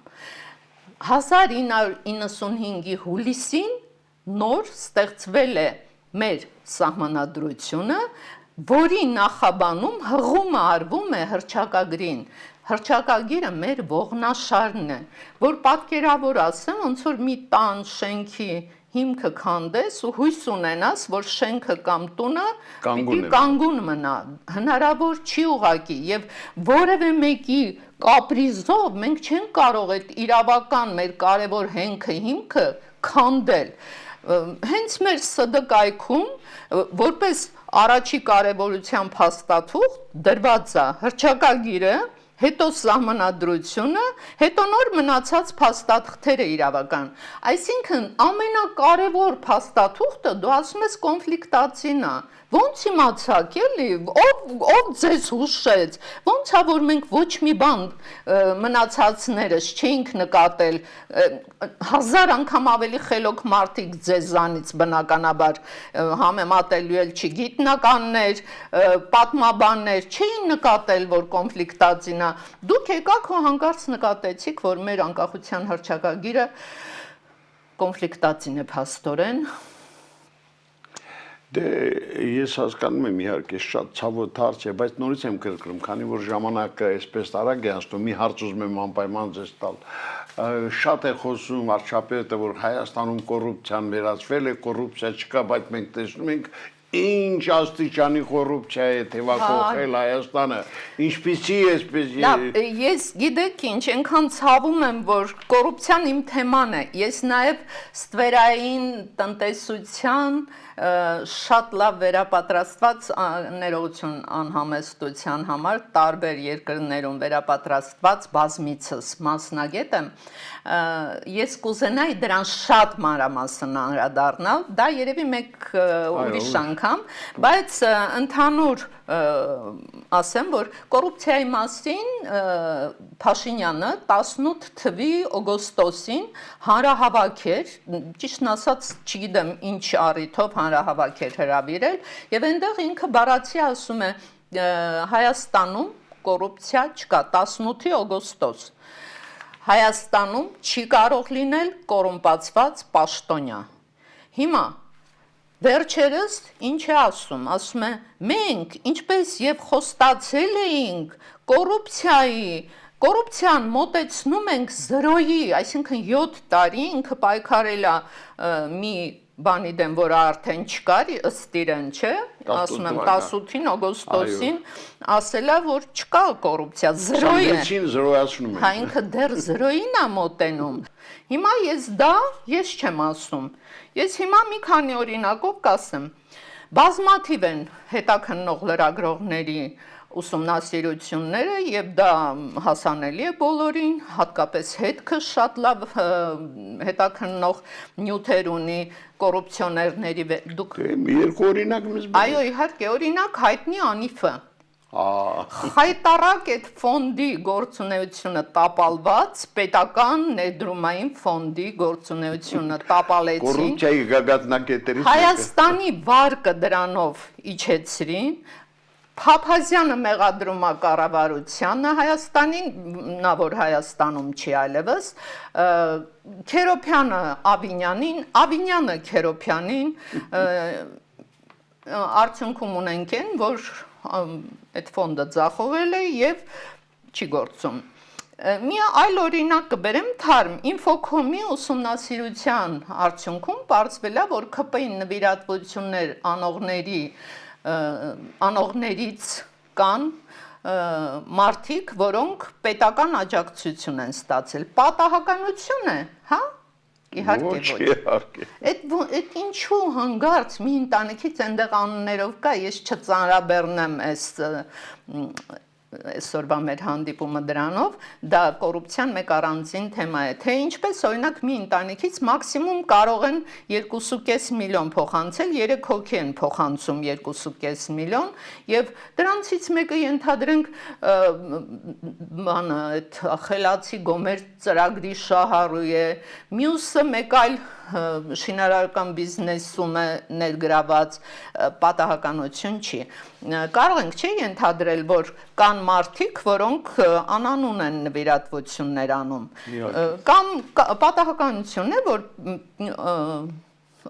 1995-ի հուլիսին նոր ստեղծվել է մեր սահմանադրությունը, որի նախաբանում հղումը արվում է հռչակագրին։ Հռչակագիրը մեր ողնաշարն է, որ պատկերավոր ասեմ, ոնց որ մի տան շենքի հիմքը քանդես ու հույս ունենաս, որ շենքը կամ տունը պիտի կանգուն մնա, հնարավոր չի ուղղակի եւ որևէ մեկի կապրիզով մենք չենք կարող այդ իրավական մեր կարևոր հենքը հիմքը քանդել։ Հենց մեր ՍԴԿ-ում որպես առաջի կարևորության փաստաթուղթ դրված է հռչակագիրը, հետո սահմանադրությունը, հետո նոր մնացած փաստաթղթերը իրավական։ Այսինքն ամենակարևոր փաստաթուղթը դու ասում ես կոնֆլիկտացին է, Ոնց իմացաք, էլի, ով ձեզ հուշեց, ոնց է որ մենք ոչ մի բան մնացածներս չէինք նկատել, 1000 անգամ ավելի խելոք մարդիկ ձեզանից բնականաբար համեմատելու էլ չի գիտնականներ, պատմաբաններ չէին նկատել, որ կոնֆլիկտածին է, դուք եկաք ու հանկարծ նկատեցիք, որ մեր անկախության հռչակագիրը կոնֆլիկտածին է փաստորեն։ Դե ես հասկանում եմ իհարկե շատ ցավոտ հարց է, բայց նորից եմ կրկնում, քանի որ ժամանակը այսպես արագ է անցնում, մի հարց ուզում եմ անպայման ձեզ տալ։ Շատ է խոսում վարչապետը, որ Հայաստանում կոռուպցիան վերացվել է, կոռուպցիա չկա, բայց մենք տեսնում ենք ինչ աստիճանի կոռուպցիա է թևակողել Հայաստանը, ինչպիսի այսպես Ես գիտեք ինչ, այնքան ցավում եմ, որ կոռուպցիան իմ թեման է, ես նաև ստվերային տնտեսության շատ լավ վերապատրաստված ներողություն անհամեստության համար տարբեր երկրներում վերապատրաստված բազմիցս մասնագետ եմ, ես կուզենայի դրան շատ մանրամասն անդրադառնալ, դա երևի մեկ ուրիշ անգամ, բայց ընդհանուր ասեմ, որ կոռուպցիայի մասին Փաշինյանը 18 թվականի օգոստոսին հանրահավաք էր, ճիշտն ասած չգիտեմ ինչ առիթով հանրահավաք էր հրավիրել, եւ այնտեղ ինքը բառացի ասում է Հայաստանում կոռուպցիա չկա, 18 օգոստոս Հայաստանում չի կարող լինել կոռումպացված պաշտոնյա։ Հիմա վերջերս ինչ է ասում է մենք ինչպես եւ խոստացել էինք կոռուպցիան մոտեցնում ենք 0-ի, այսինքն 7 տարի ինքը պայքարել է մի բանի դեմ, որ արդեն չկար, ըստ իրեն, չէ, ասում եմ 18-ին օգոստոսին ասելա, որ չկա կոռուպցիա, 0-ի է։ զրոյացնում են։ Հա ինքը դեռ 0-ին է մոտենում։ Հիմա ես չեմ ասում։ Ես հիմա մի քանի օրինակով կասեմ։ Բազմաթիվ են հետաքննող լրագրողների ուսումնասիրությունները եւ դա հասանելի է բոլորին, հատկապես հետքը շատ լավ հետաքննող նյութեր ունի կոռուպցիոներների դուք մի երկու օրինակ մեզ Այո, իհարկե, օրինակ հայտնի Անիֆը Խայտարակ այդ ֆոնդի գործունեությունը տապալված պետական ներդրումային ֆոնդի գործունեությունը տապալեցին կոռուպցիայի գագաթնակետերից Հայաստանի վարկը դրանով իջեցրին Փափազյանը մեղադրում է կառավարությանը Հայաստանին, նա որ Հայաստանում չի այլևս, Քերոփյանը Ավինյանին, Ավինյանը Քերոփյանին, արդյունքում ունենք են, որ այդ ֆոնդը ձախողել է եւ չի գործում։ Մի այլ օրինակ կբերեմ թարմ Ինֆոկոմի ուսումնասիրության արդյունքում պարզվել է, որ ԿՊ-ի նվիրատվություններ անողներից կան մարդիկ, որոնք պետական աջակցություն են ստացել։ Պատահականություն է, հա? Իհարկե ոչ։ Այդ ինչու հանգարց մի ընտանիքից այնտեղ անուններով կա, ես չծանրաբեռնեմ այսօրվա մեր հանդիպումը դրանով, դա կոռուպցիան մեկ առանձին թեմա է, թե ինչպես օրինակ մի ընտանիքից մաքսիմում կարող են 2.5 միլիոն փոխանցել, 3 հոգի են փոխանցում 2.5 միլիոն եւ դրանցից մեկը ենթադրենք այդ խելացի գոմեր ծրագրի շահառու է, մյուսը մեկ այլ շինարարական բիզնեսում է ներգրաված պատահականություն չի։ Կարող ենք չէ ենթադրել, որ կան մարդիկ, որոնք անանուն են նվիրատվություններ անում։ Կամ պատահականություն է, որ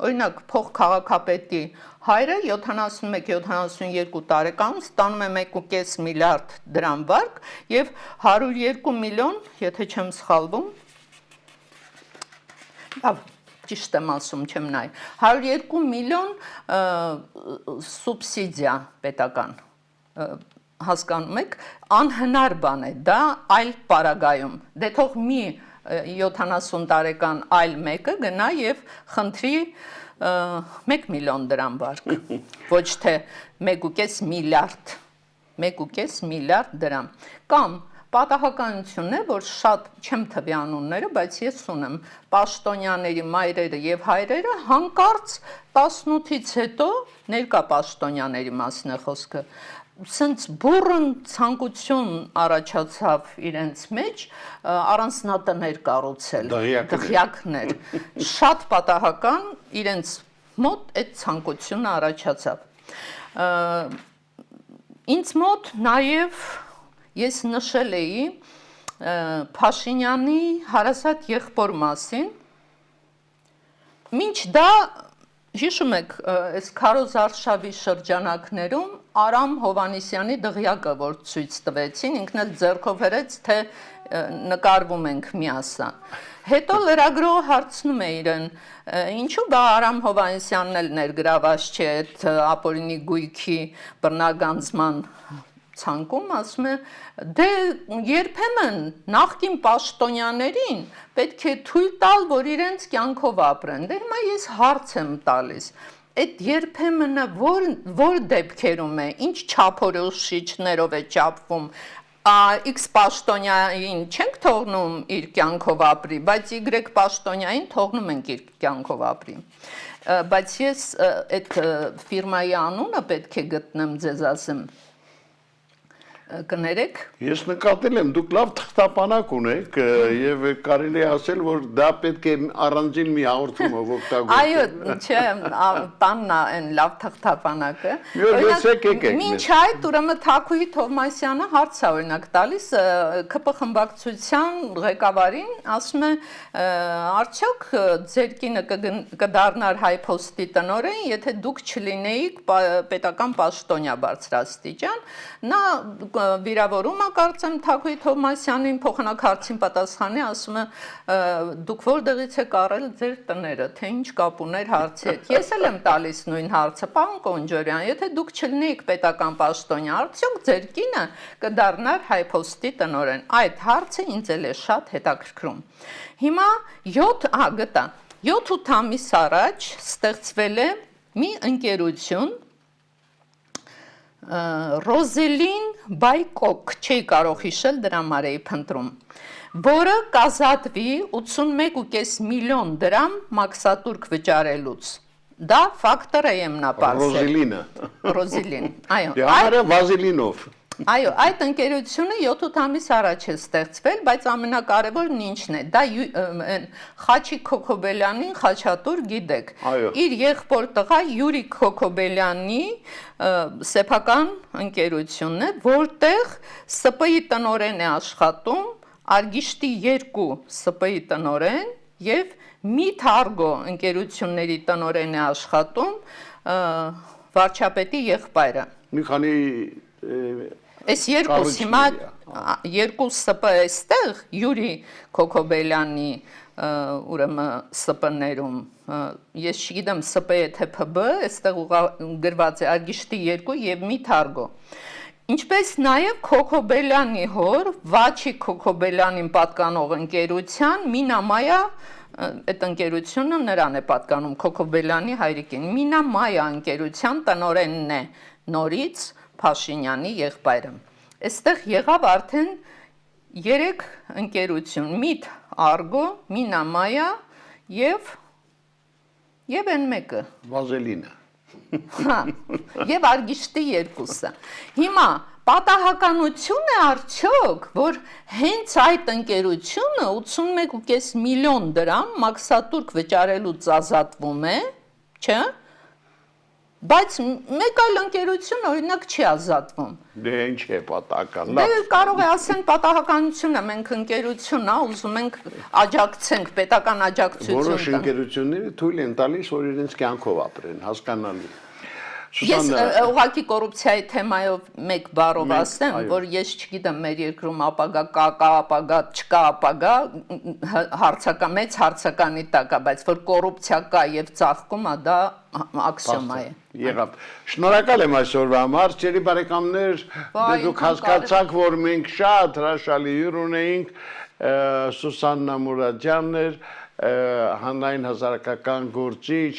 օրինակ փոխքաղաքապետի հայրը 71-72 տարեկանում ստանում է 1.5 միլիարդ դրամ վարկ եւ 102 միլիոն, եթե չեմ սխալվում, ճիշտ եմ ասում, չեմ նայ, 102 միլիոն սուբսիդիա պետական, հասկանում եք, անհնար բան է, դա այլ պարագայում, դե թող մի 70 տարեկան այլ մեկը գնա եւ խնդրի 1 միլիոն դրամ վարկ, ոչ թե 1.5 միլիարդ դրամ, կամ Պատահականությունն է, որ շատ չեմ թվի անունները, բայց ես ունեմ պաշտոնյաների մայրերը եւ հայրերը հանկարծ 18-ից հետո ներկա պաշտոնյաների մասն է խոսքը սենց բուրըն ցանկություն առաջացավ իրենց մեջ առանձնատներ կառուցել դղյակներ շատ պատահական իրենց մոտ այդ ցանկությունը առաջացավ ինձ մոտ նաեւ ես նշել էի Փաշինյանի հարազատ եղբոր մասին մինչ դա հիշում եք այս Քարոզ Արշավի շրջանակներում Արամ Հովանեսյանի դղյակը որ ցույց տվեցին ինքն էլ ձեռքով հրեց թե նկարվում ենք միասան հետո լրագրողը հարցնում է իրեն ինչու բա Արամ Հովանեսյանն էլ ներգրաված չէ այդ ապօրինի գույքի բռնագանձման ցանկում ասում է դե երբեմն նախկին պաշտոնյաներին պետք է թույլ տալ որ իրենց կյանքով ապրեն դե հիմա ես հարց եմ տալիս այդ երբեմնը որ դեպքերում է ինչ չափորոշիչներով է չափվում X պաշտոնյային չենք թողնում իր կյանքով ապրի բայց Y պաշտոնյային թողնում ենք իր կյանքով ապրի բայց ես այդ ֆիրմայի անունը պետք է գտնեմ ձեզ ասեմ կներեք Ես նկատել եմ դուք լավ թղթապանակ ունեք եւ կարելի է ասել որ դա պետք է առանձին մի հաղորդումով օգտագործել Այո չէ տաննա այն լավ թղթապանակը Մինչ այդ ուրեմն Թաքուհի Թովմասյանը հարց է օրինակ տալիս ԿՊ խմբակցության ղեկավարին ասում է արդյոք ձեր կինը կդառնար հայ փոստի տնօրեն եթե դուք չլինեիք պետական պաշտոնյա բարձրաստիճան նա վիրավորում է կարծեմ Թաքուհի Թովմասյանին փոխանակարցին պատասխանի ասում է դուք որտեղից եք առել ձեր տները թե ինչ կապ ուներ հարցի հետ ես էլ եմ տալիս նույն հարցը պարոն Կոնջորյան եթե դուք չլինեիք պետական պաշտոնյա արդյոք ձեր կինը կդառնար հայ փոստի տնօրեն այդ հարցը ինձ էլ է շատ հետաքրքրում հիմա 7-8 ամիս առաջ ստեղծվել է մի ընկերություն Ռոզելին Բայկոկ չի կարող հիշել դրա մարեի փնտրում որը կազատվի 81.5 միլիոն դրամ մաքսատուրք վճարելուց դա ֆակտոր է եմնապարսել Ռոզելին այո Դե վազելինով Այո, այդ ընկերությունը 7-8 ամիս առաջ է ստեղծվել, բայց ամենակարևորն ինչն է, դա Խաչիկ Քոքոբելյանին Խաչատուր գիտեք։ Իր եղբոր տղա Յուրիկ Քոքոբելյանի սեփական ընկերությունն է, որտեղ ՍՊ-ի տնօրեն է աշխատում, Արգիշտի 2 ՍՊ-ի տնօրեն եւ Միթարգո ընկերությունների տնօրեն է աշխատում վարչապետի եղբայրը։ Մի քանի Այս երկուս հիմա երկու ՍՊ էստեղ Յուրի Քոքոբելյանի ուրեմն ՍՊ-ներում ես չգիտեմ ՍՊ-ը թե ՓԲ էստեղ գրված է Արգիշտի 2 եւ Միթարգո Ինչպես նաև Քոքոբելյանի հոր Վաչի Քոքոբելյանին պատկանող ընկերության Մինամայա այդ ընկերությունը նրան է պատկանում Քոքոբելյանի հայրիկին Մինամայա ընկերության տնօրենն է նորից Փաշինյանի եղբայրը Այստեղ եղավ արդեն 3 ընկերություն Միթ Արգո Մինամայա եւ այն մեկը Վազելինը Հա, եւ Արգիշտի 2-ը։ Հիմա պատահականություն է արդյոք, որ հենց այդ ընկերությունը 81.5 միլիոն դրամ մաքսատուրք վճարելուց ազատվում է, չէ՞։ Բայց մեկ այլ ընկերություն օրինակ չի ազատվում։ Դե ինչ է պատահական։ Դե կարող է ասեն պատահականություն է, մենք ընկերությունն է, ուզում ենք աջակցենք, պետական աջակցություն։ Որոշ ընկերությունները թույլ են տալիս, որ իրենց կյանքով ապրեն, հասկանալի։ Ես ուղղակի կոռուպցիայի թեմայով մեկ բառով ասեմ, որ ես չգիտեմ մեր երկրում ապագա կա, ապագա չկա, ապագա մեծ հարցականի տակ է, բայց որ կոռուպցիա կա եւ ծաղկում է, դա աքսիոմա է։ Եղավ։ Շնորհակալ եմ այսօրվա համար, ջերի բարեկամներ, դուք հասկացաք, որ մենք շատ հրաշալի հյուր ունեինք, Սուսաննա Մուրադյանն էր, հանրային հասարակական գործիչ,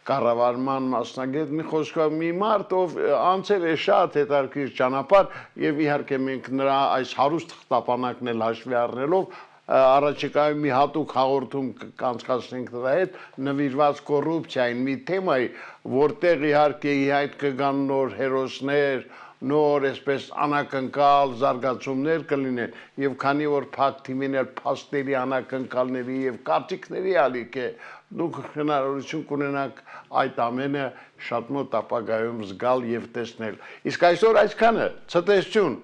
կառավարման մասնագետ, մի խոսքով մի մարդ, ով անցել է շատ հետաքրքիր ճանապարհ եւ իհարկե մենք նրա այս հարուստ խտապանակն էլ հաշվի առնելով առաջիկայում մի հատուկ հաղորդում կանցկացնենք նրա հետ նվիրված կոռուպցիային մի թեմայի, որտեղ իհարկե իհայտ կգան նոր հերոսներ, նոր այսպես անակնկալ զարգացումներ կլինեն եւ քանի որ փակ թիմին էլ փաստերի անակնկալների եւ կարծիքների ալիք է դուք հնարավորություն կունենաք այդ ամենը շատ մոտ ապագայում զգալ եւ տեսնել իսկ այսօր այսքանը ցտեսություն